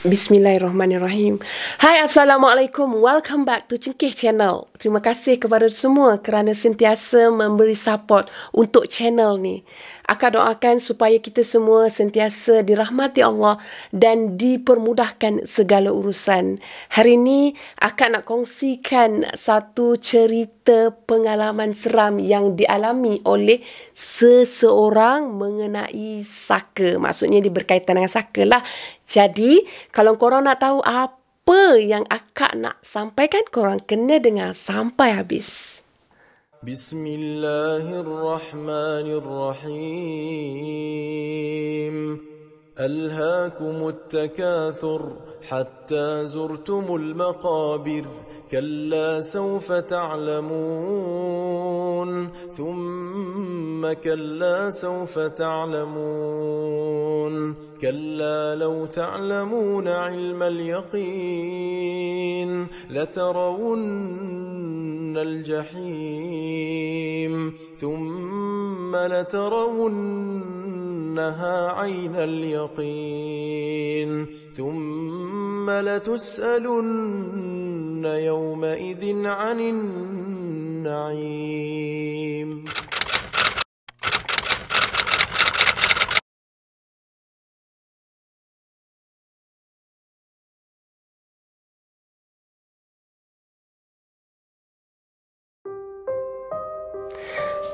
Bismillahirrahmanirrahim. Hai, Assalamualaikum. Welcome back to Cengkeh Channel. Terima kasih kepada semua kerana sentiasa memberi support untuk channel ni. Akak doakan supaya kita semua sentiasa dirahmati Allah dan dipermudahkan segala urusan. Hari ini akak nak kongsikan satu cerita pengalaman seram yang dialami oleh seseorang mengenai saka. Maksudnya dia berkaitan dengan saka lah. Jadi, kalau korang nak tahu apa yang akak nak sampaikan, korang kena dengar sampai habis. Bismillahirrahmanirrahim. Alhaakumut takathur hatta zurtumul maqabir. كلا سوف تعلمون ثم كلا سوف تعلمون كلا لو تعلمون علم اليقين لترون الجحيم ثم لترونها عين اليقين ثم لتسألن يومئذ عن النعيم.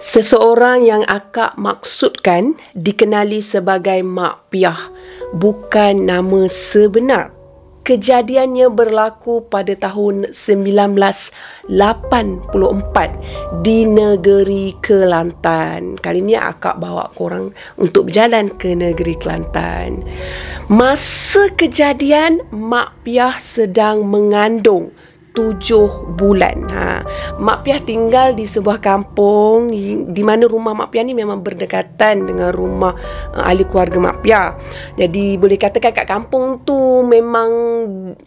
Seseorang yang akak maksudkan dikenali sebagai Mak Piah, bukan nama sebenar. Kejadiannya berlaku pada tahun 1984 di negeri Kelantan. Kali ni akak bawa korang untuk berjalan ke negeri Kelantan. Masa kejadian, Mak Piah sedang mengandung 7 bulan. Mak Piah tinggal di sebuah kampung di mana rumah Mak Piah ni memang berdekatan dengan rumah ahli keluarga Mak Piah. Jadi boleh katakan kat kampung tu memang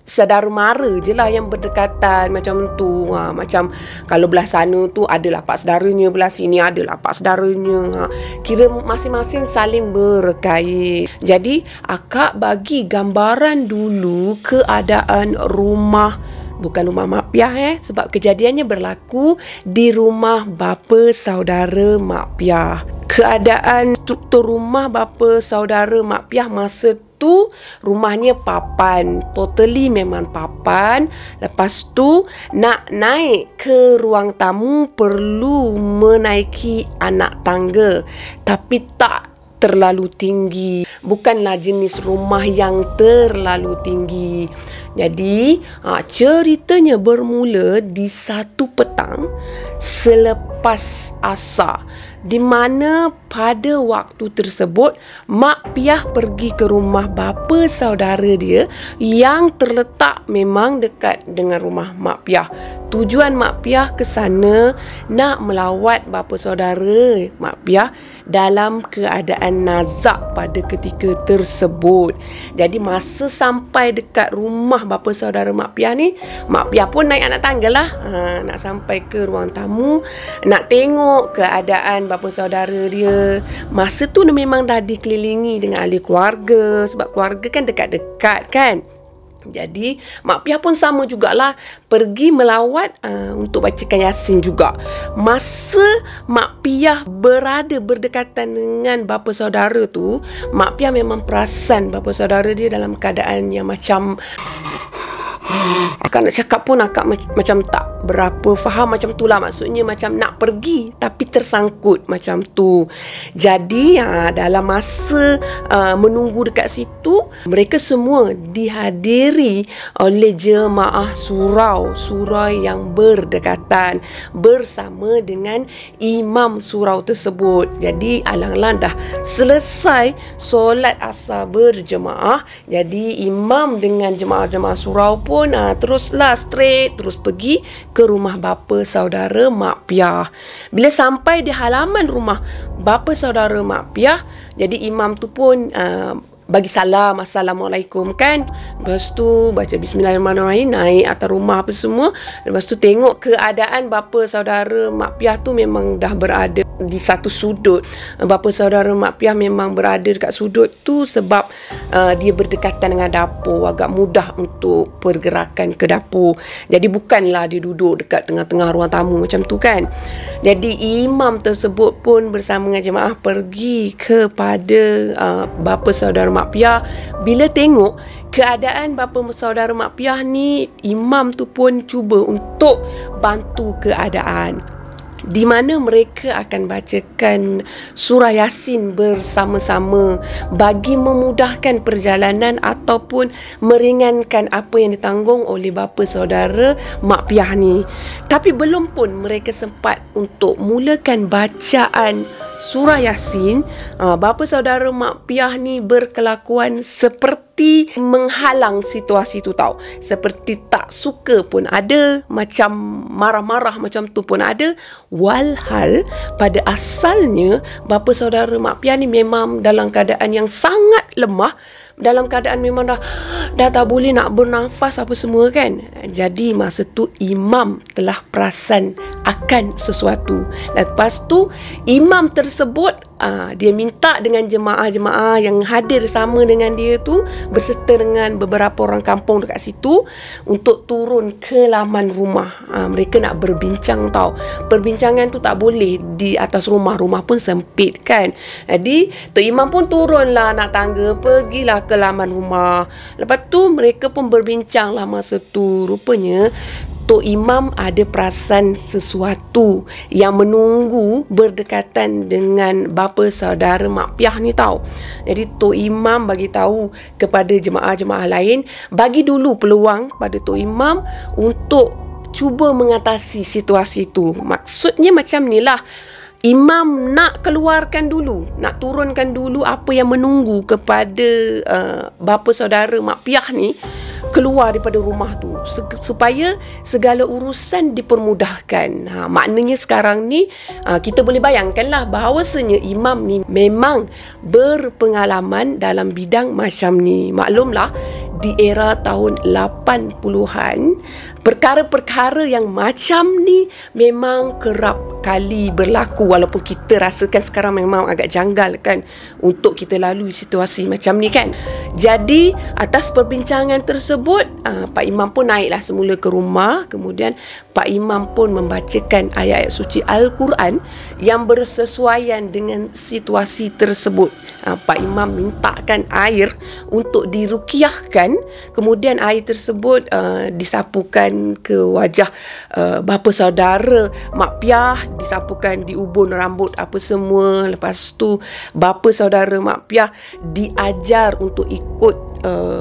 saudara mara je lah yang berdekatan macam tu. Macam kalau belah sana tu adalah pak saudaranya, belah sini adalah pak saudaranya. Kira masing-masing saling berkait. Jadi akak bagi gambaran dulu keadaan rumah, bukan rumah Mak Piah sebab kejadiannya berlaku di rumah bapa saudara Mak Piah. Keadaan struktur rumah bapa saudara Mak Piah masa tu, rumahnya papan. Totally memang papan. Lepas tu nak naik ke ruang tamu perlu menaiki anak tangga. Tapi tak terlalu tinggi. Bukanlah jenis rumah yang terlalu tinggi. Jadi, ceritanya bermula di satu petang selepas asar, di mana pada waktu tersebut Mak Piah pergi ke rumah bapa saudara dia yang terletak memang dekat dengan rumah Mak Piah. Tujuan Mak Piah ke sana nak melawat bapa saudara Mak Piah dalam keadaan nazak pada ketika tersebut. Jadi masa sampai dekat rumah bapa saudara Mak Piah ni, Mak Piah pun naik anak tangga lah. Nak sampai ke ruang tamu, nak tengok keadaan bapa saudara dia. Masa tu memang dah dikelilingi dengan ahli keluarga, sebab keluarga kan dekat-dekat kan. Jadi Mak Piah pun sama jugalah, pergi melawat untuk bacakan Yasin juga. Masa Mak Piah berada berdekatan dengan bapa saudara tu, Mak Piah memang perasan bapa saudara dia dalam keadaan yang macam, akak nak cakap pun akak macam tak berapa faham macam tu lah. Maksudnya macam nak pergi tapi tersangkut macam tu. Jadi dalam masa menunggu dekat situ, mereka semua dihadiri oleh jemaah surau yang berdekatan bersama dengan imam surau tersebut. Jadi alang-alang dah selesai solat asar berjemaah. Jadi imam dengan jemaah-jemaah surau pun teruslah straight terus pergi ke rumah bapa saudara Mak Piah. Bila sampai di halaman rumah bapa saudara Mak Piah, jadi imam tu pun bagi salam, Assalamualaikum kan. Lepas tu baca Bismillahirrahmanirrahim, naik atas rumah apa semua. Lepas tu tengok keadaan bapa saudara Mak Piah tu memang dah berada di satu sudut. Bapa saudara Mak Piah memang berada dekat sudut tu sebab dia berdekatan dengan dapur, agak mudah untuk pergerakan ke dapur. Jadi bukanlah dia duduk dekat tengah-tengah ruang tamu macam tu kan. Jadi imam tersebut pun bersama dengan jemaah pergi kepada bapa saudara Mak Piah. Bila tengok keadaan bapa saudara Mak Piah ni, imam tu pun cuba untuk bantu keadaan, di mana mereka akan bacakan surah Yasin bersama-sama bagi memudahkan perjalanan ataupun meringankan apa yang ditanggung oleh bapa saudara Mak Piah ni. Tapi belum pun mereka sempat untuk mulakan bacaan surah Yasin, bapa saudara Mak Piah ni berkelakuan seperti menghalang situasi tu tau. Seperti tak suka pun ada, macam marah-marah macam tu pun ada. Walhal pada asalnya bapa saudara Mak Piah ni memang dalam keadaan yang sangat lemah, dalam keadaan memang dah tak boleh nak bernafas apa semua kan. Jadi masa tu imam telah perasan akan sesuatu. Lepas tu imam tersebut dia minta dengan jemaah-jemaah yang hadir sama dengan dia tu, berserta dengan beberapa orang kampung dekat situ, untuk turun ke laman rumah. Mereka nak berbincang tau. Perbincangan tu tak boleh di atas rumah, rumah pun sempit kan. Jadi Tok Imam pun turunlah nak tangga, pergilah ke laman rumah. Lepas tu mereka pun berbincang lah masa tu. Rupanya Tok Imam ada perasan sesuatu yang menunggu berdekatan dengan bapa saudara Mak Piah ni tau. Jadi Tok Imam bagi tahu kepada jemaah-jemaah lain, bagi dulu peluang pada Tok Imam untuk cuba mengatasi situasi tu. Maksudnya macam ni lah, imam nak keluarkan dulu, nak turunkan dulu apa yang menunggu kepada bapa saudara Mak Piah ni keluar daripada rumah tu, supaya segala urusan dipermudahkan. Maknanya sekarang ni kita boleh bayangkanlah bahawasanya imam ni memang berpengalaman dalam bidang macam ni. Maklumlah di era tahun 80-an, perkara-perkara yang macam ni memang kerap kali berlaku, walaupun kita rasakan sekarang memang agak janggal kan untuk kita lalui situasi macam ni kan. Jadi atas perbincangan tersebut, Pak Imam pun naiklah semula ke rumah. Kemudian Pak Imam pun membacakan ayat-ayat suci Al-Quran yang bersesuaian dengan situasi tersebut. Pak Imam mintakan air untuk diruqyahkan. Kemudian air tersebut disapukan ke wajah bapa saudara Mak Piah, disapukan di ubun rambut apa semua. Lepas tu bapa saudara Mak Piah diajar untuk ikut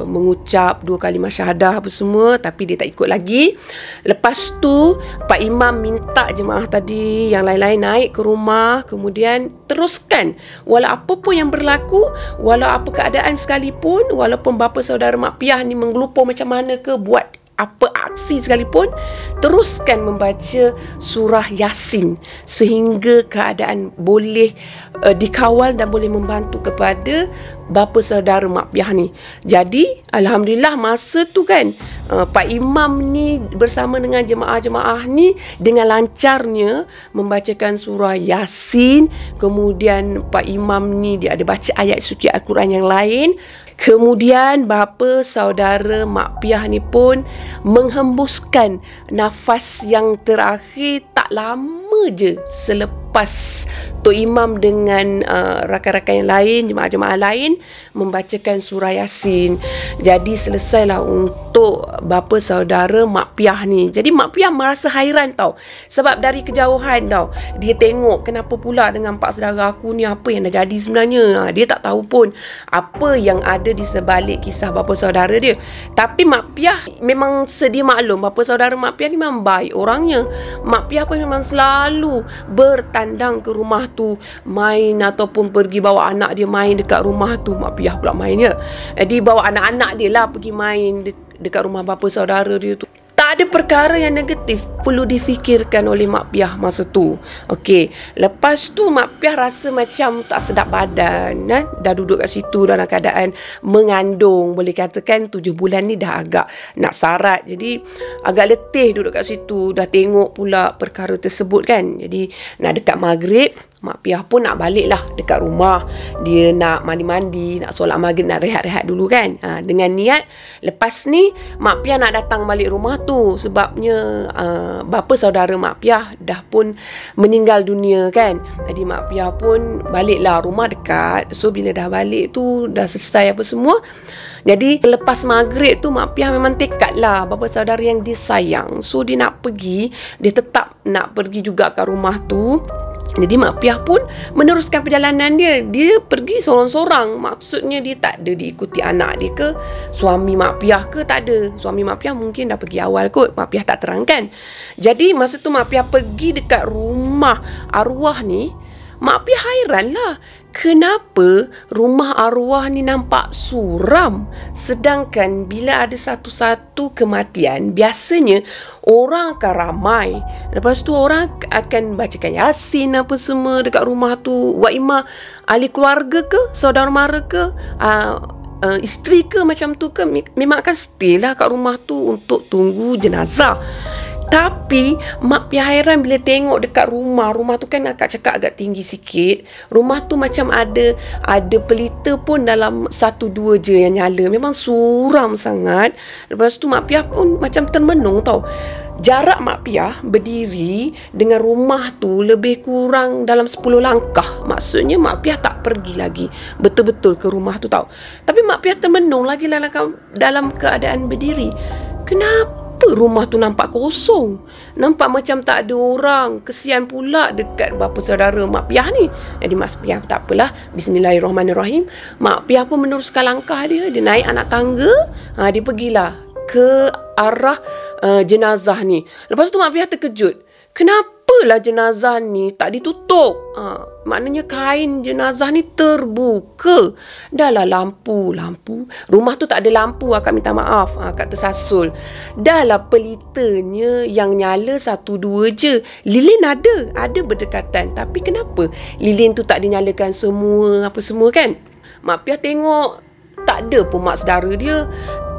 mengucap 2 kalimah syahadah apa semua, tapi dia tak ikut lagi. Lepas tu Pak Imam minta jemaah tadi yang lain-lain naik ke rumah, kemudian teruskan walau apa pun yang berlaku, walau apa keadaan sekalipun, walaupun bapa saudara Mak Piah ni menggelupur macam mana ke, buat apa aksi sekalipun, teruskan membaca surah Yasin sehingga keadaan boleh dikawal dan boleh membantu kepada bapa saudara Mak Piah ni. Jadi alhamdulillah masa tu kan Pak Imam ni bersama dengan jemaah-jemaah ni dengan lancarnya membacakan surah Yasin. Kemudian Pak Imam ni dia ada baca ayat suci Al-Quran yang lain. Kemudian bapa saudara Mak Piah ni pun menghembuskan nafas yang terakhir tak lama je selepas Tok Imam dengan rakan-rakan yang lain, jemaah-jemaah lain membacakan surah Yasin. Jadi selesailah untuk bapa saudara Mak Piah ni. Jadi Mak Piah merasa hairan tau, sebab dari kejauhan tau dia tengok kenapa pula dengan pak saudara aku ni, apa yang dah jadi sebenarnya. Dia tak tahu pun apa yang ada di sebalik kisah bapa saudara dia. Tapi Mak Piah memang sedia maklum, bapa saudara Mak Piah ni memang baik orangnya. Mak Piah pun memang selalu bertandang ke rumah tu, main ataupun pergi bawa anak dia main dekat rumah tu. Mak Piah pula mainnya, jadi bawa anak-anak dia lah pergi main dekat rumah bapa saudara dia tu. Tak Tak ada perkara yang negatif perlu difikirkan oleh Mak Piah masa tu. Okey, lepas tu Mak Piah rasa macam tak sedap badan, dah duduk kat situ dalam keadaan mengandung, boleh katakan 7 bulan ni dah agak nak sarat. Jadi agak letih duduk kat situ, dah tengok pula perkara tersebut kan. Jadi nak dekat maghrib, Mak Piah pun nak balik lah dekat rumah. Dia nak mandi-mandi, nak solat maghrib, nak rehat-rehat dulu kan. Dengan niat lepas ni Mak Piah nak datang balik rumah tu. Sebabnya bapa saudara Mak Piah dah pun meninggal dunia kan. Jadi Mak Piah pun baliklah, rumah dekat. So bila dah balik tu, dah selesai apa semua. Jadi lepas maghrib tu Mak Piah memang tekad lah, bapa saudara yang dia sayang. So dia nak pergi, dia tetap nak pergi juga kat rumah tu. Jadi Mak Piah pun meneruskan perjalanan dia. Dia pergi sorang-sorang. Maksudnya dia tak ada diikuti anak dia ke, suami Mak Piah ke, tak ada. Suami Mak Piah mungkin dah pergi awal kot, Mak Piah tak terangkan. Jadi masa tu Mak Piah pergi dekat rumah arwah ni, Mak Piah hairan lah. Kenapa rumah arwah ni nampak suram? Sedangkan bila ada satu-satu kematian, biasanya orang akan ramai. Lepas tu orang akan bacakan Yasin apa semua dekat rumah tu. Wa imma ahli keluarga ke, saudara mara ke, isteri ke macam tu ke, memang akan stay lah kat rumah tu untuk tunggu jenazah. Tapi Mak Piah hairan bila tengok dekat rumah tu kan akak cakap agak tinggi sikit. Rumah tu macam ada pelita pun dalam 1-2 je yang nyala. Memang suram sangat. Lepas tu Mak Piah pun macam termenung tau. Jarak Mak Piah berdiri dengan rumah tu lebih kurang dalam 10 langkah. Maksudnya Mak Piah tak pergi lagi betul-betul ke rumah tu tau. Tapi Mak Piah termenung lagi dalam keadaan berdiri. Kenapa rumah tu nampak kosong? Nampak macam tak ada orang. Kesian pula dekat bapa saudara Mak Piah ni. Jadi Mak Piah tak apalah, bismillahirrahmanirrahim. Mak Piah pun meneruskan langkah dia. Dia naik anak tangga. Dia pergilah ke arah jenazah ni. Lepas tu Mak Piah terkejut. Kenapalah jenazah ni tak ditutup? Maknanya kain jenazah ni terbuka. Dahlah lampu. Rumah tu tak ada lampu, akak minta maaf. Akak tersasul. Dahlah pelitanya yang nyala 1-2 je. Lilin ada berdekatan. Tapi kenapa lilin tu tak dinyalakan semua, apa semua kan? Mak Piah tengok tak ada pun mak saudara dia.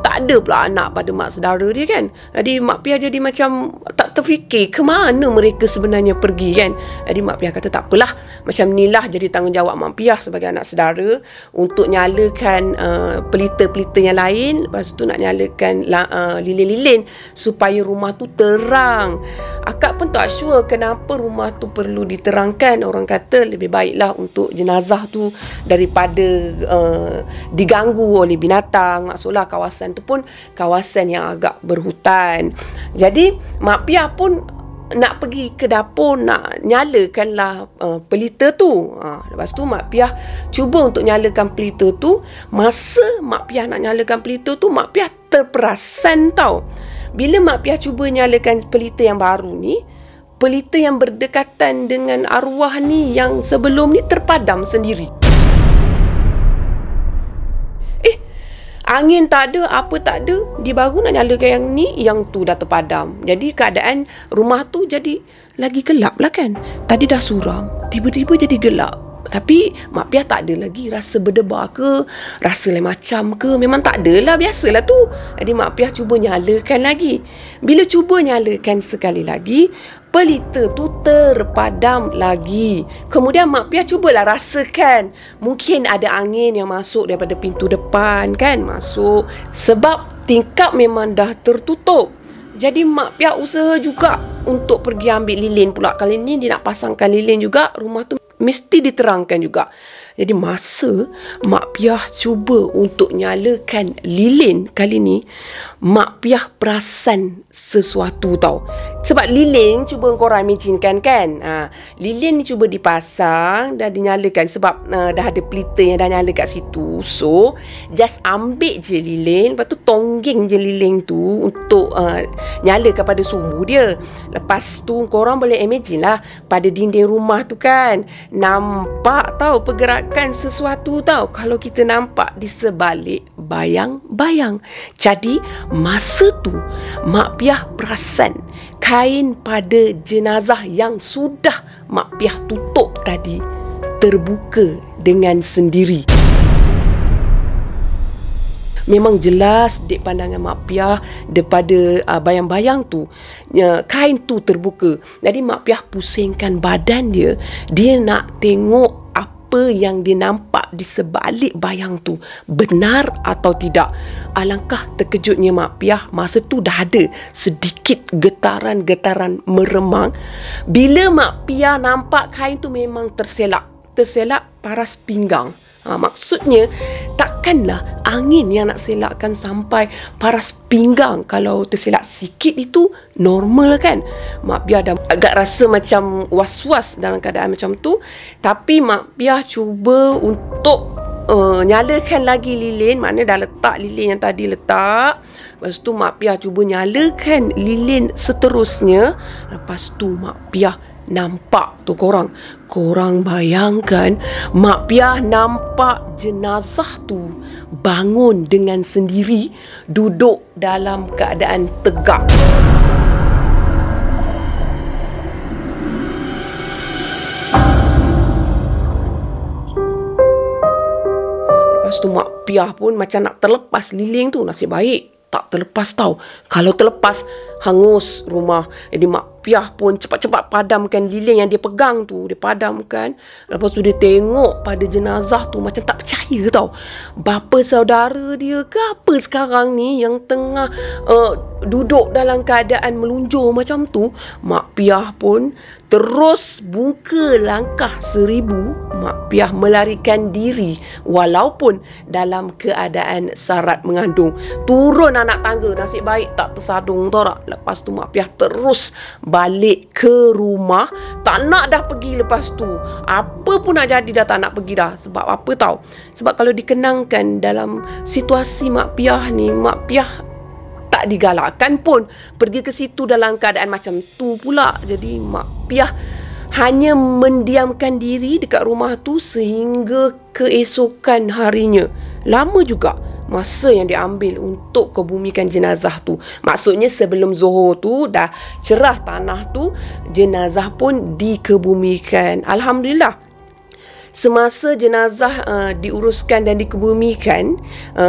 Tak ada pula anak pada mak saudara dia kan. Jadi Mak Piah jadi macam tak terfikir ke mana mereka sebenarnya pergi kan. Jadi Mak Piah kata tak apalah, macam inilah jadi tanggungjawab Mak Piah sebagai anak saudara untuk nyalakan pelita-pelita yang lain. Lepas tu nak nyalakan lilin-lilin supaya rumah tu terang. Akak pun tak sure kenapa rumah tu perlu diterangkan. Orang kata lebih baiklah untuk jenazah tu daripada diganggu oleh binatang. Maksudlah kawasan tu pun kawasan yang agak berhutan. Jadi Mak Piah pun nak pergi ke dapur, nak nyalakanlah pelita tu. Lepas tu Mak Piah cuba untuk nyalakan pelita tu. Masa Mak Piah nak nyalakan pelita tu, Mak Piah terperasan tau. Bila Mak Piah cuba nyalakan pelita yang baru ni, pelita yang berdekatan dengan arwah ni yang sebelum ni terpadam sendiri. Angin tak ada, apa tak ada. Dia baru nak nyalakan yang ni, yang tu dah terpadam. Jadi keadaan rumah tu jadi lagi gelap lah kan. Tadi dah suram, tiba-tiba jadi gelap. Tapi Mak Piah tak ada lagi rasa berdebar ke, rasa lain macam ke. Memang tak ada lah, biasalah tu. Jadi Mak Piah cuba nyalakan lagi. Bila cuba nyalakan sekali lagi, pelita tu terpadam lagi. Kemudian Mak Piah cubalah rasakan. Mungkin ada angin yang masuk daripada pintu depan kan, masuk. Sebab tingkap memang dah tertutup. Jadi Mak Piah usaha juga untuk pergi ambil lilin pula. Kali ni dia nak pasangkan lilin juga. Rumah tu mesti diterangkan juga. Jadi masa Mak Piah cuba untuk nyalakan lilin kali ni, Mak Piah perasan sesuatu tau. Sebab lilin, cuba korang imaginekan kan, lilin ni cuba dipasang dan dinyalakan sebab dah ada pelita yang dah nyala kat situ. So just ambil je lilin, lepas tu tonggeng je lilin tu untuk nyalakan pada sumbu dia. Lepas tu korang boleh imagine lah pada dinding rumah tu kan, nampak tau pergerakan sesuatu tau. Kalau kita nampak di sebalik bayang-bayang. Jadi masa tu Mak Piah perasan kain pada jenazah yang sudah Mak Piah tutup tadi terbuka dengan sendiri. Memang jelas dek pandangan Mak Piah daripada bayang-bayang tu, kain tu terbuka. Jadi Mak Piah pusingkan badan dia. Dia nak tengok apa yang dia nampak di sebalik bayang tu benar atau tidak. Alangkah terkejutnya Mak Piah. Masa tu dah ada sedikit getaran-getaran meremang. Bila Mak Piah nampak kain tu memang terselak paras pinggang. Maksudnya takkanlah angin yang nak selakkan sampai paras pinggang. Kalau terselak sikit itu normal kan. Mak Piah dah agak rasa macam was-was dalam keadaan macam tu. Tapi Mak Piah cuba untuk nyalakan lagi lilin. Maknanya dah letak lilin yang tadi letak. Lepas tu Mak Piah cuba nyalakan lilin seterusnya. Lepas tu Mak Piah nampak tu korang bayangkan, Mak Piah nampak jenazah tu bangun dengan sendiri, duduk dalam keadaan tegak. Lepas tu Mak Piah pun macam nak terlepas lilin tu. Nasib baik tak terlepas tau. Kalau terlepas, hangus rumah. Jadi Mak Piah pun cepat-cepat padamkan lilin yang dia pegang tu. Dia padamkan. Lepas tu dia tengok pada jenazah tu macam tak percaya tau. Bapa saudara dia ke apa sekarang ni yang tengah duduk dalam keadaan melunjur macam tu. Mak Piah pun terus bungka langkah 1000. Mak Piah melarikan diri walaupun dalam keadaan sarat mengandung. Turun anak tangga, nasib baik tak tersadung tau tak. Lepas tu Mak Piah terus balik ke rumah. Tak nak dah pergi lepas tu. Apa pun nak jadi dah tak nak pergi dah. Sebab apa tahu? Sebab kalau dikenangkan dalam situasi Mak Piah ni, Mak Piah tak digalakkan pun pergi ke situ dalam keadaan macam tu pula. Jadi Mak Piah hanya mendiamkan diri dekat rumah tu sehingga keesokan harinya. Lama juga masa yang diambil untuk kebumikan jenazah tu. Maksudnya sebelum Zuhur tu dah cerah tanah tu, jenazah pun dikebumikan. Alhamdulillah. Semasa jenazah diuruskan dan dikebumikan,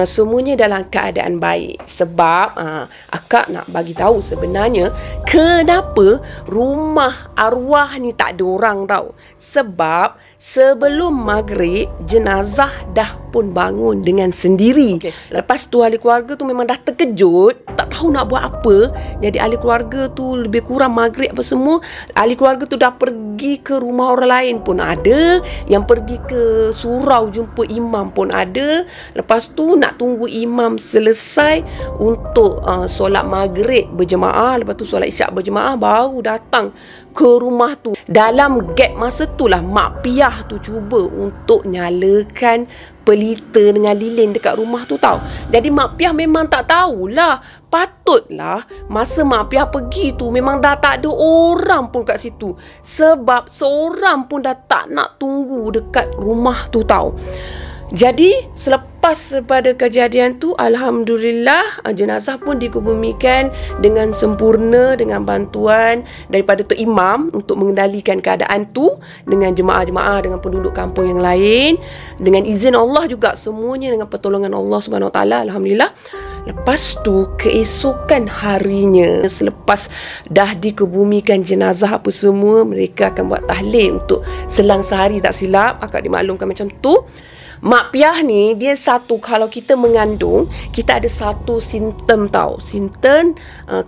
semuanya dalam keadaan baik. Sebab akak nak bagi tahu sebenarnya kenapa rumah arwah ni tak ada orang tau. Sebab sebelum maghrib, jenazah dah pun bangun dengan sendiri. Lepas tu ahli keluarga tu memang dah terkejut, tak tahu nak buat apa. Jadi ahli keluarga tu lebih kurang maghrib apa semua, ahli keluarga tu dah pergi ke rumah orang lain pun ada, yang pergi ke surau jumpa imam pun ada. Lepas tu nak tunggu imam selesai untuk solat maghrib berjemaah, lepas tu solat isyak berjemaah, baru datang ke rumah tu. Dalam gap masa tu lah Mak Piah tu cuba untuk nyalakan pelita dengan lilin dekat rumah tu tau. Jadi Mak Piah memang tak tahulah. Patutlah masa Mak Piah pergi tu memang dah tak ada orang pun kat situ. Sebab seorang pun dah tak nak tunggu dekat rumah tu tau. Jadi selepas pada kejadian tu, alhamdulillah jenazah pun dikebumikan dengan sempurna dengan bantuan daripada Tok Imam untuk mengendalikan keadaan tu, dengan jemaah-jemaah, dengan penduduk kampung yang lain, dengan izin Allah juga, semuanya dengan pertolongan Allah Subhanahu Wa Taala. Alhamdulillah. Lepas tu keesokan harinya, selepas dah dikebumikan jenazah apa semua, mereka akan buat tahlil untuk selang sehari tak silap. Akak dimaklumkan macam tu. Mak Piah ni dia satu, kalau kita mengandung, kita ada satu simptom tau. Simptom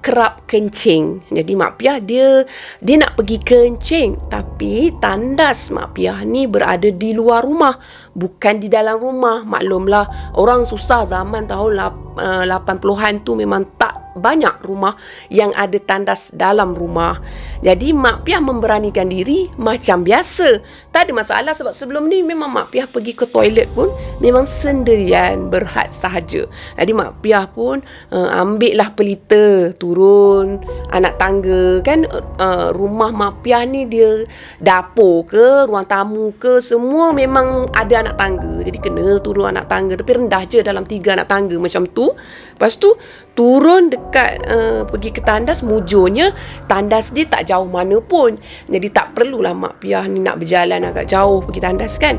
kerap kencing. Jadi Mak Piah dia nak pergi kencing, tapi tandas Mak Piah ni berada di luar rumah, bukan di dalam rumah. Maklumlah orang susah zaman tahun 80-an tu memang tak banyak rumah yang ada tandas dalam rumah. Jadi Mak Piah memberanikan diri macam biasa. Tak ada masalah sebab sebelum ni memang Mak Piah pergi ke toilet pun memang sendirian, berhad sahaja. Jadi Mak Piah pun ambil lah pelita, turun anak tangga kan. Rumah Mak Piah ni dia dapur ke, ruang tamu ke, semua memang ada anak tangga. Jadi kena turun anak tangga, tapi rendah je dalam 3 anak tangga macam tu. Lepas tu turun dekat pergi ke tandas, mujurnya tandas dia tak jauh mana pun. Jadi tak perlulah Mak Piah ni nak berjalan agak jauh pergi tandas kan.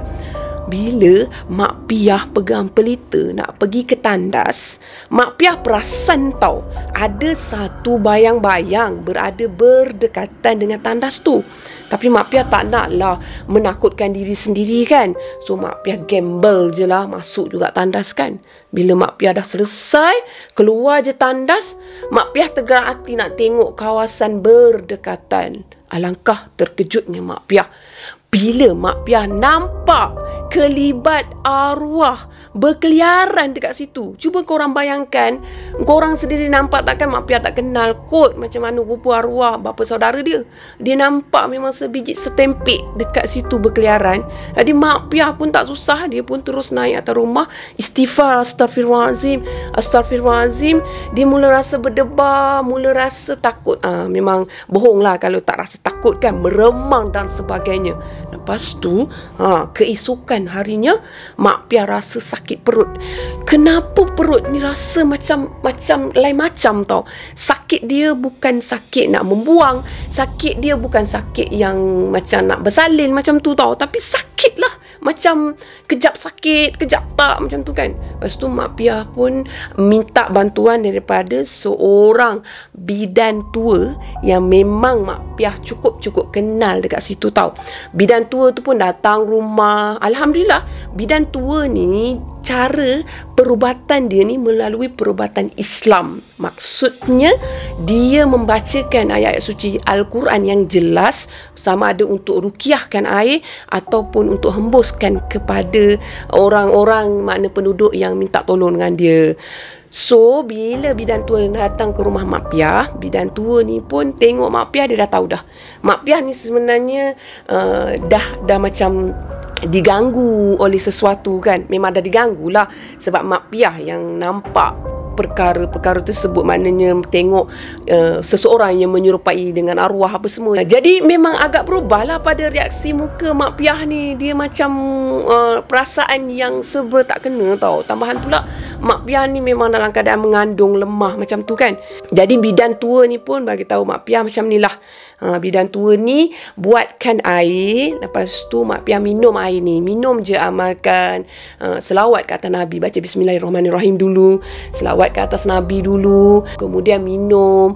Bila Mak Piah pegang pelita nak pergi ke tandas, Mak Piah perasan tau ada satu bayang-bayang berada berdekatan dengan tandas tu. Tapi Mak Piah tak naklah menakutkan diri sendiri kan. So Mak Piah gamble je lah, masuk juga tandas kan. Bila Mak Piah dah selesai, keluar je tandas, Mak Piah tergerak hati nak tengok kawasan berdekatan. Alangkah terkejutnya Mak Piah bila Mak Piah nampak kelibat arwah berkeliaran dekat situ. Cuba korang bayangkan, korang sendiri nampak takkan Mak Piah tak kenal kot macam mana rupa arwah bapa saudara dia. Dia nampak memang sebiji setempik dekat situ berkeliaran. Jadi Mak Piah pun tak susah, dia pun terus naik atas rumah, istighfar, astagfirullahalazim, astagfirullahalazim. Dia mula rasa berdebar, mula rasa takut. Memang bohong lah kalau tak rasa takut kan, meremang dan sebagainya. Lepas tu keesokan harinya Mak Piah rasa sakit perut. Kenapa perut ni rasa macam lain macam tau. Sakit dia bukan sakit nak membuang, sakit dia bukan sakit yang macam nak bersalin macam tu tau, tapi sakit lah, macam kejap sakit, kejap tak, macam tu kan. Lepas tu Mak Piah pun minta bantuan daripada seorang bidan tua yang memang Mak Piah cukup kenal dekat situ tau. Bidan tua tu pun datang rumah. Alhamdulillah, bidan tua ni cara perubatan dia ni melalui perubatan Islam. Maksudnya dia membacakan ayat-ayat suci Al-Quran yang jelas, sama ada untuk rukiahkan air ataupun untuk hembuskan kepada orang-orang, makna penduduk yang minta tolong dengan dia. So bila bidan tua datang ke rumah Mak Piah, bidan tua ni pun tengok Mak Piah, dia dah tahu dah Mak Piah ni sebenarnya dah macam diganggu oleh sesuatu kan. Memang dah diganggu lah, sebab Mak Piah yang nampak perkara-perkara tersebut, maknanya tengok seseorang yang menyerupai dengan arwah apa semua. Jadi memang agak berubah lah pada reaksi muka Mak Piah ni. Dia macam perasaan yang serba tak kena tau. Tambahan pula Mak Piah ni memang dalam keadaan mengandung lemah macam tu kan. Jadi bidan tua ni pun bagi tahu Mak Piah macam ni lah. Bidan tua ni buatkan air, lepas tu Mak Piah minum air ni. Minum je, amalkan selawat ke atas Nabi. Baca Bismillahirrahmanirrahim dulu, selawat ke atas Nabi dulu, kemudian minum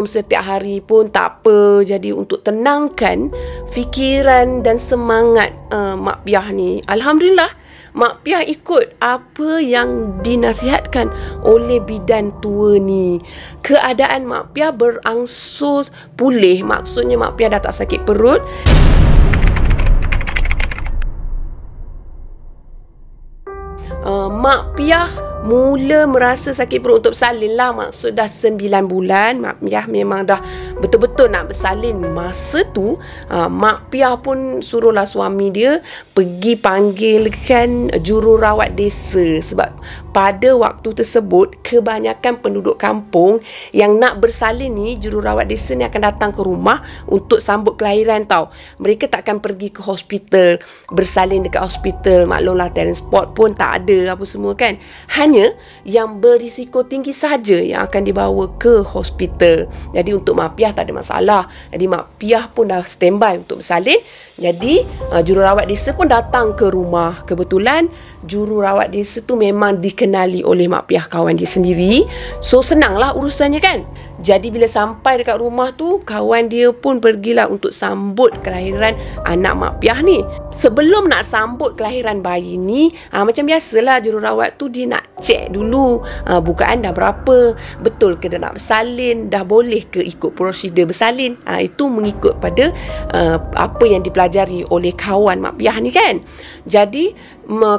setiap hari pun tak apa. Jadi untuk tenangkan fikiran dan semangat Mak Piah ni, Alhamdulillah Mak Piah ikut apa yang dinasihatkan oleh bidan tua ni. Keadaan Mak Piah berangsur pulih. Maksudnya Mak Piah dah tak sakit perut. Mak Piah mula merasa sakit perut untuk bersalin lah. Maksud dah 9 bulan Mak Piah memang dah betul-betul nak bersalin. Masa tu Mak Piah pun suruhlah suami dia pergi panggilkan jururawat desa. Sebab pada waktu tersebut kebanyakan penduduk kampung yang nak bersalin ni, jururawat desa ni akan datang ke rumah untuk sambut kelahiran tau. Mereka takkan pergi ke hospital, bersalin dekat hospital. Maklumlah transport pun tak ada apa semua kan. Hanya yang berisiko tinggi saja yang akan dibawa ke hospital. Jadi untuk Mak Piah tak ada masalah. Jadi Mak Piah pun dah standby untuk bersalin. Jadi jururawat desa pun datang ke rumah. Kebetulan jururawat desa tu memang dikenali oleh Mak Piah, kawan dia sendiri. So senanglah urusannya kan. Jadi bila sampai dekat rumah tu, kawan dia pun pergilah untuk sambut kelahiran anak Mak Piah ni. Sebelum nak sambut kelahiran bayi ni, macam biasalah jururawat tu dia nak cek dulu bukaan dah berapa, betul ke dia nak bersalin, dah boleh ke ikut prosedur bersalin. Itu mengikut pada apa yang dipelajari oleh kawan Mak Piah ni kan. Jadi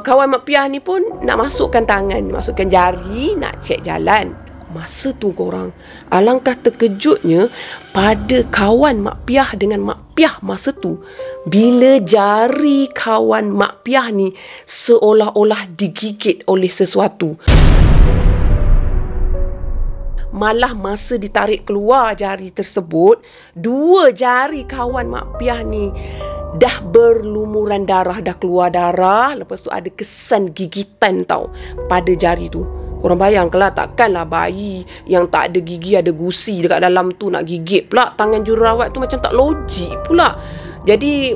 kawan Mak Piah ni pun nak masukkan tangan, masukkan jari, nak cek jalan. Masa tu korang, alangkah terkejutnya pada kawan Mak Piah dengan Mak Piah masa tu, bila jari kawan Mak Piah ni seolah-olah digigit oleh sesuatu. Malah masa ditarik keluar jari tersebut, dua jari kawan Mak Piah ni dah berlumuran darah, dah keluar darah. Lepas tu ada kesan gigitan tau pada jari tu. Korang bayangkanlah, takkanlah bayi yang tak ada gigi, ada gusi dekat dalam tu nak gigit pula tangan jururawat tu, macam tak logik pula. Jadi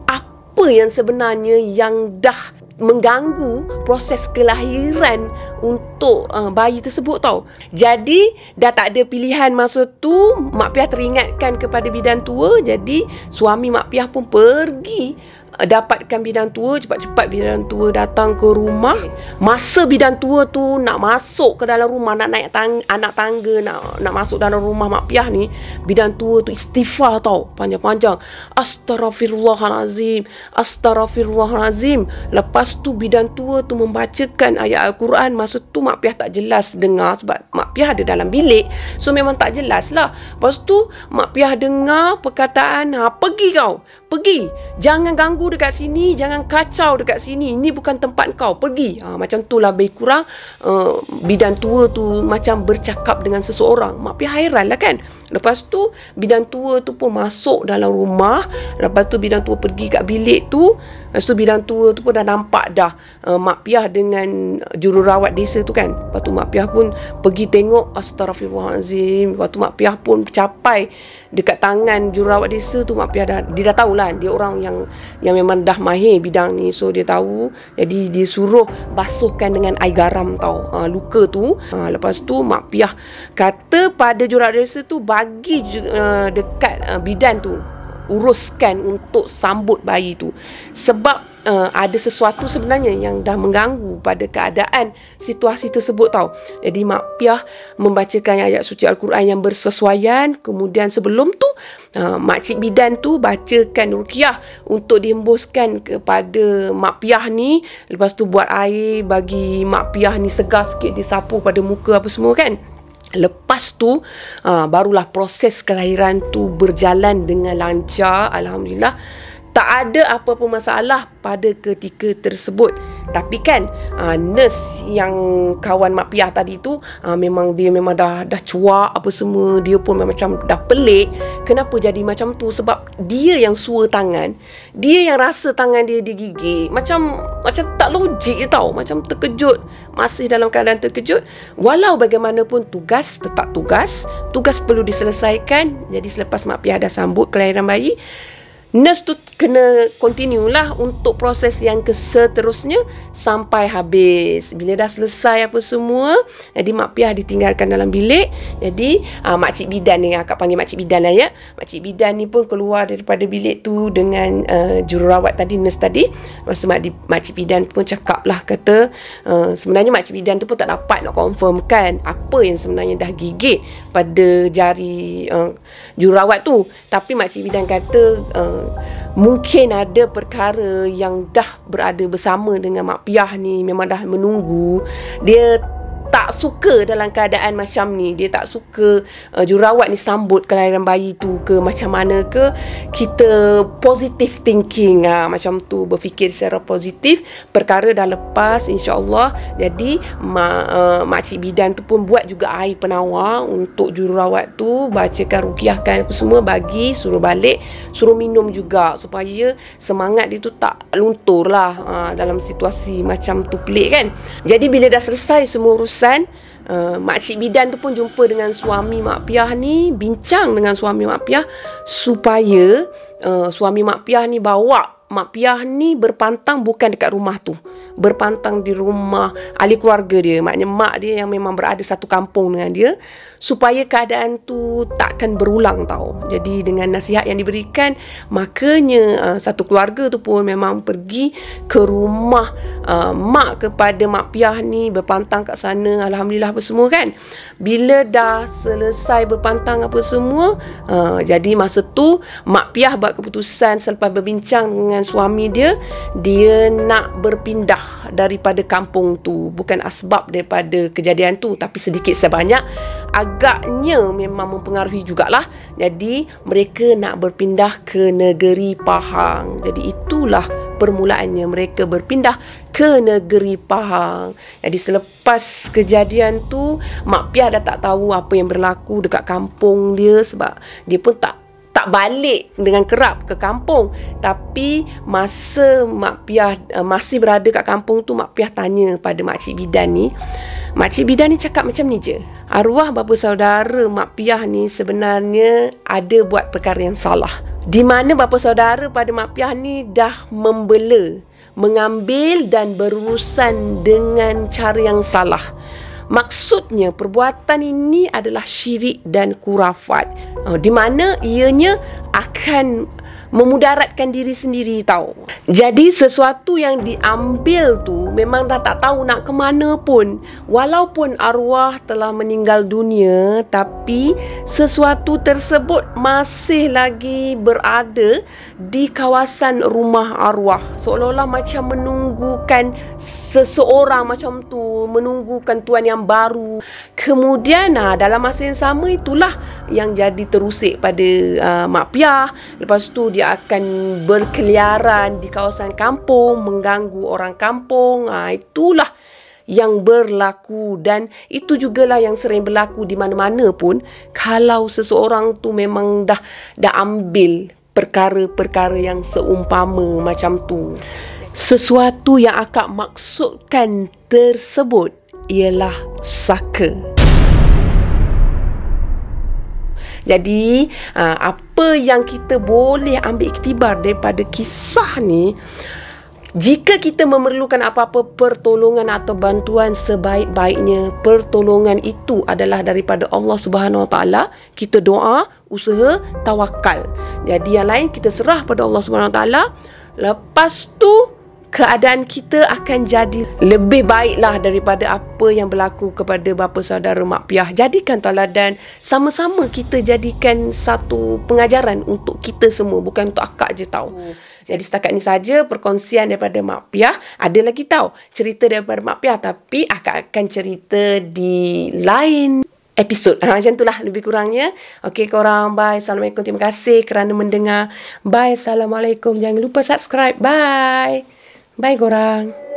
apa yang sebenarnya yang dah mengganggu proses kelahiran untuk bayi tersebut tau. Jadi dah tak ada pilihan masa tu, Mak Piah teringatkan kepada bidan tua. Jadi suami Mak Piah pun pergi dapatkan bidan tua. Cepat-cepat bidan tua datang ke rumah. Masa bidan tua tu nak masuk ke dalam rumah, nak naik anak tangga, nak masuk dalam rumah Mak Piah ni, bidan tua tu istighfar tau, panjang-panjang. Astaghfirullahalazim, astaghfirullahalazim. Lepas tu bidan tua tu membacakan ayat Al-Quran. Masa tu Mak Piah tak jelas dengar sebab Mak Piah ada dalam bilik, so memang tak jelas lah. Lepas tu Mak Piah dengar perkataan, pergi kau, pergi, jangan ganggu dekat sini, jangan kacau dekat sini, ini bukan tempat kau, pergi. Macam tu lah lebih kurang. Bidan tua tu macam bercakap dengan seseorang. Mak Piah hairan lah kan. Lepas tu bidan tua tu pun masuk dalam rumah. Lepas tu bidan tua pergi kat bilik tu. Lepas tu bidan tua tu pun dah nampak dah Mak Piah dengan jururawat desa tu kan. Lepas tu Mak Piah pun pergi tengok, astaghfirullahalazim. Lepas tu Mak Piah pun capai dekat tangan jururawat desa tu. Mak Piah dia dah tahulah, dia orang yang memang dah mahir bidang ni, so dia tahu. Jadi dia suruh basuhkan dengan air garam tau luka tu. Lepas tu Mak Piah kata pada jururawat desa tu bagi dekat bidan tu, uruskan untuk sambut bayi tu. Sebab ada sesuatu sebenarnya yang dah mengganggu pada keadaan situasi tersebut tau. Jadi Mak Piah membacakan ayat suci Al-Quran yang bersesuaian. Kemudian sebelum tu makcik bidan tu bacakan ruqyah untuk dihembuskan kepada Mak Piah ni. Lepas tu buat air bagi Mak Piah ni segar sikit, disapu pada muka apa semua kan. Lepas tu barulah proses kelahiran tu berjalan dengan lancar, alhamdulillah. Tak ada apa-apa masalah pada ketika tersebut. Tapi kan nurse yang kawan Mak Piah tadi tu memang dah cuak apa semua. Dia pun macam dah pelik. Kenapa jadi macam tu? Sebab dia yang sua tangan, dia yang rasa tangan dia digigit. Macam tak logik tau. Macam terkejut. Masih dalam keadaan terkejut. Walau bagaimanapun tugas tetap tugas. Tugas perlu diselesaikan. Jadi selepas Mak Piah dah sambut kelahiran bayi, nurse tu kena continue lah untuk proses yang seterusnya sampai habis. Bila dah selesai apa semua, jadi Mak Piah ditinggalkan dalam bilik. Jadi makcik bidan ni, akak panggil makcik bidan lah ya. Makcik bidan ni pun keluar daripada bilik tu dengan jururawat tadi, nurse tadi. Masa makcik bidan pun cakap lah, kata sebenarnya makcik bidan tu pun tak dapat nak confirmkan apa yang sebenarnya dah gigit pada jari jururawat tu. Tapi makcik bidan kata mungkin ada perkara yang dah berada bersama dengan Mak Piah ni, memang dah menunggu. Dia tak suka dalam keadaan macam ni. Dia tak suka jururawat ni sambut kelahiran bayi tu ke macam mana ke. Kita positive thinking macam tu, berfikir secara positif. Perkara dah lepas insya-Allah. Jadi makcik bidan tu pun buat juga air penawar untuk jururawat tu, bacakan ruqyahkan apa semua, bagi, suruh balik, suruh minum juga supaya semangat dia tu tak luntur lah dalam situasi macam tu, pelik kan. Jadi bila dah selesai semua urusan, makcik bidan tu pun jumpa dengan suami Mak Piah ni, bincang dengan suami Mak Piah supaya suami Mak Piah ni bawa Mak Piah ni berpantang bukan dekat rumah tu, berpantang di rumah ahli keluarga dia, maknanya mak dia yang memang berada satu kampung dengan dia, supaya keadaan tu takkan berulang tau. Jadi dengan nasihat yang diberikan, makanya satu keluarga tu pun memang pergi ke rumah mak kepada Mak Piah ni, berpantang kat sana, alhamdulillah apa semua kan. Bila dah selesai berpantang apa semua, jadi masa tu Mak Piah buat keputusan selepas berbincang dengan suami dia, dia nak berpindah daripada kampung tu, bukan asbab daripada kejadian tu, tapi sedikit sebanyak agaknya memang mempengaruhi jugalah. Jadi mereka nak berpindah ke negeri Pahang. Jadi itulah permulaannya mereka berpindah ke negeri Pahang. Jadi selepas kejadian tu, Mak Piah dah tak tahu apa yang berlaku dekat kampung dia, sebab dia pun tak balik dengan kerap ke kampung. Tapi masa Mak Piah masih berada kat kampung tu, Mak Piah tanya pada Makcik Bidan ni. Makcik Bidan ni cakap macam ni je, arwah bapa saudara Mak Piah ni sebenarnya ada buat perkara yang salah, di mana bapa saudara pada Mak Piah ni dah membela, mengambil dan berurusan dengan cara yang salah. Maksudnya perbuatan ini adalah syirik dan kurafat, di mana ianya akan memudaratkan diri sendiri tahu. Jadi sesuatu yang diambil tu memang dah tak tahu nak ke mana pun. Walaupun arwah telah meninggal dunia, tapi sesuatu tersebut masih lagi berada di kawasan rumah arwah, seolah-olah macam menunggukan seseorang macam tu, menunggukan tuan yang baru. Kemudian dalam masa yang sama itulah yang jadi terusik pada Mak Piah. Lepas tu dia akan berkeliaran di kawasan kampung, mengganggu orang kampung. Itulah yang berlaku, dan itu jugalah yang sering berlaku di mana-mana pun. Kalau seseorang tu memang dah ambil perkara-perkara yang seumpama macam tu, sesuatu yang akak maksudkan tersebut ialah saka. Jadi apa yang kita boleh ambil iktibar daripada kisah ni, jika kita memerlukan apa-apa pertolongan atau bantuan, sebaik-baiknya pertolongan itu adalah daripada Allah Subhanahu Wa Taala. Kita doa, usaha, tawakal. Jadi yang lain kita serah pada Allah Subhanahu Wa Taala. Lepas tu keadaan kita akan jadi lebih baiklah daripada apa yang berlaku kepada bapa saudara Mak Piah. Jadikan teladan, sama-sama kita jadikan satu pengajaran untuk kita semua, bukan untuk akak je tahu. Jadi setakat ni saja perkongsian daripada Mak Piah. Ada lagi tahu cerita daripada Mak Piah, tapi akak akan cerita di lain episod. Macam itulah lebih kurangnya. Okey korang, bye. Assalamualaikum. Terima kasih kerana mendengar. Bye. Assalamualaikum. Jangan lupa subscribe. Bye. Bye korang.